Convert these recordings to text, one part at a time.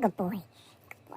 Good boy. Good boy.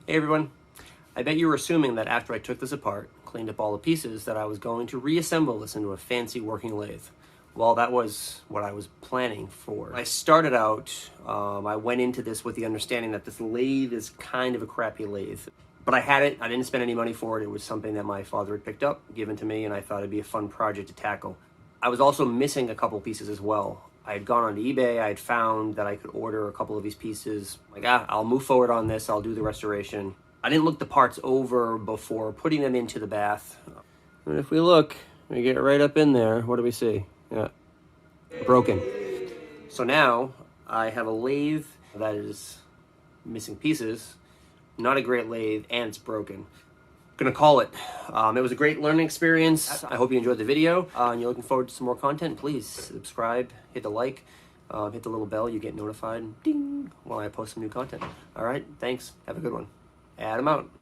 Hey everyone, I bet you were assuming that after I took this apart, cleaned up all the pieces, that I was going to reassemble this into a fancy working lathe. Well, that was what I was planning for. I started out, I went into this with the understanding that this lathe is kind of a crappy lathe. But I had it. I didn't spend any money for it. It was something that my father had picked up, given to me, and I thought it'd be a fun project to tackle. I was also missing a couple pieces as well. I had gone onto eBay. I had found that I could order a couple of these pieces. Like, I'll move forward on this. I'll do the restoration. I didn't look the parts over before putting them into the bath. And if we look, we get right up in there. What do we see? Yeah, broken. So now I have a lathe that is missing pieces. Not a great lathe, and it's broken. Gonna call it. It was a great learning experience. I hope you enjoyed the video, and you're looking forward to some more content. Please subscribe, hit the like, hit the little bell. You get notified, ding, when I post some new content. All right, thanks. Have a good one. Adam out.